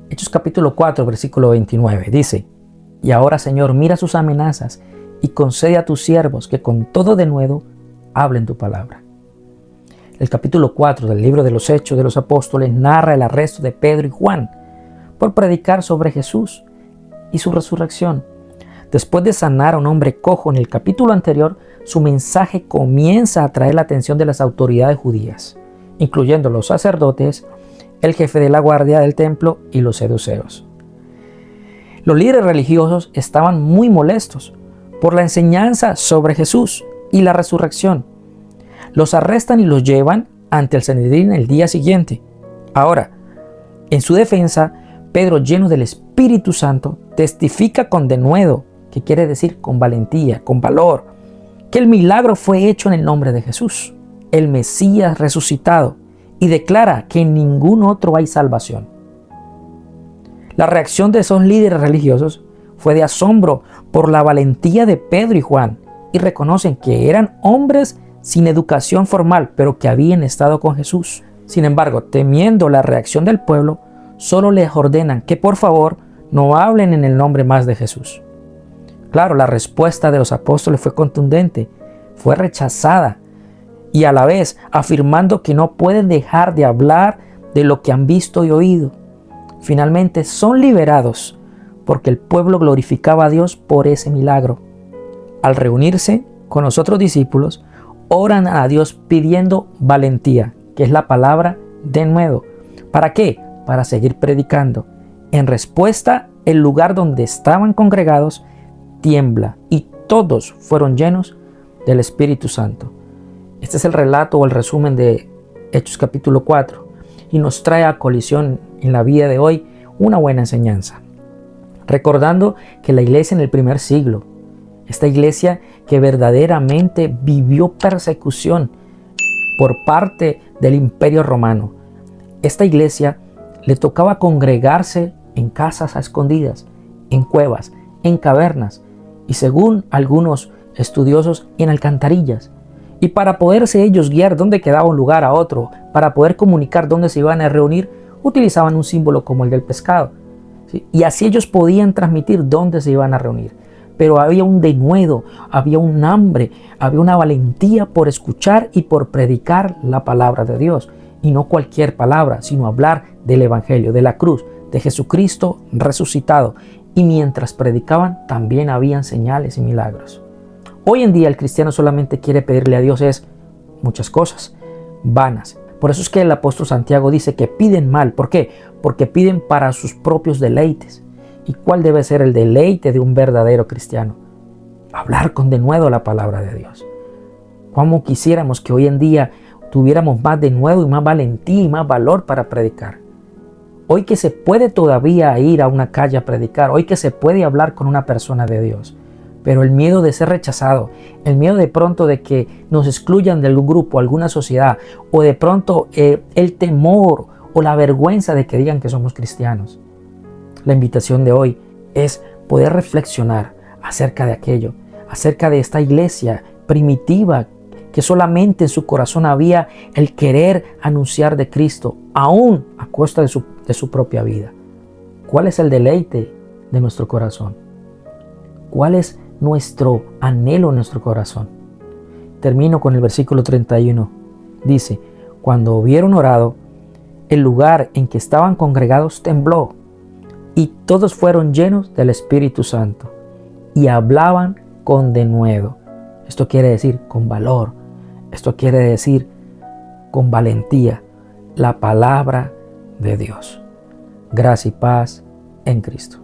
Hechos capítulo 4, versículo 29, dice: y ahora, Señor, mira sus amenazas y concede a tus siervos que con todo denuedo hablen tu palabra. El capítulo 4 del libro de los Hechos de los Apóstoles narra el arresto de Pedro y Juan por predicar sobre Jesús y su resurrección. Después de sanar a un hombre cojo en el capítulo anterior, su mensaje comienza a atraer la atención de las autoridades judías, incluyendo los sacerdotes, el jefe de la guardia del templo y los saduceos. Los líderes religiosos estaban muy molestos por la enseñanza sobre Jesús y la resurrección. Los arrestan y los llevan ante el Sanedrín el día siguiente. Ahora, en su defensa, Pedro, lleno del Espíritu Santo, testifica con denuedo, que quiere decir con valentía, con valor, que el milagro fue hecho en el nombre de Jesús, el Mesías resucitado, y declara que en ningún otro hay salvación. La reacción de esos líderes religiosos fue de asombro por la valentía de Pedro y Juan, y reconocen que eran hombres sin educación formal, pero que habían estado con Jesús. Sin embargo, temiendo la reacción del pueblo, solo les ordenan que por favor no hablen en el nombre más de Jesús. Claro, la respuesta de los apóstoles fue contundente, fue rechazada, y a la vez afirmando que no pueden dejar de hablar de lo que han visto y oído. Finalmente son liberados porque el pueblo glorificaba a Dios por ese milagro. Al reunirse con los otros discípulos, oran a Dios pidiendo valentía, que es la palabra denuedo. ¿Para qué? Para seguir predicando. En respuesta, el lugar donde estaban congregados tiembla y todos fueron llenos del Espíritu Santo. Este es el relato o el resumen de Hechos capítulo 4 y nos trae a colisión en la vida de hoy una buena enseñanza. Recordando que la iglesia en el primer siglo, esta iglesia que verdaderamente vivió persecución por parte del Imperio Romano, esta iglesia le tocaba congregarse en casas a escondidas, en cuevas, en cavernas y según algunos estudiosos en alcantarillas. Y para poderse ellos guiar dónde quedaba un lugar a otro, para poder comunicar dónde se iban a reunir, utilizaban un símbolo como el del pescado, ¿sí? Y así ellos podían transmitir dónde se iban a reunir. Pero había un denuedo, había un hambre, había una valentía por escuchar y por predicar la palabra de Dios. Y no cualquier palabra, sino hablar del Evangelio, de la cruz, de Jesucristo resucitado. Y mientras predicaban, también habían señales y milagros. Hoy en día el cristiano solamente quiere pedirle a Dios muchas cosas vanas. Por eso es que el apóstol Santiago dice que piden mal. ¿Por qué? Porque piden para sus propios deleites. ¿Y cuál debe ser el deleite de un verdadero cristiano? Hablar con denuedo la palabra de Dios. ¿Cómo quisiéramos que hoy en día tuviéramos más denuedo y más valentía y más valor para predicar? Hoy que se puede todavía ir a una calle a predicar, hoy que se puede hablar con una persona de Dios, pero el miedo de ser rechazado, el miedo de pronto de que nos excluyan de algún grupo, alguna sociedad, o de pronto el temor o la vergüenza de que digan que somos cristianos. La invitación de hoy es poder reflexionar acerca de aquello, acerca de esta iglesia primitiva que solamente en su corazón había el querer anunciar de Cristo, aún a costa de su propia vida. ¿Cuál es el deleite de nuestro corazón? ¿Cuál es nuestro anhelo en nuestro corazón? Termino con el versículo 31. Dice: cuando hubieron orado, el lugar en que estaban congregados tembló, y todos fueron llenos del Espíritu Santo, y hablaban con denuedo. Esto quiere decir con valor. Esto quiere decir con valentía la palabra de Dios. Gracia y paz en Cristo.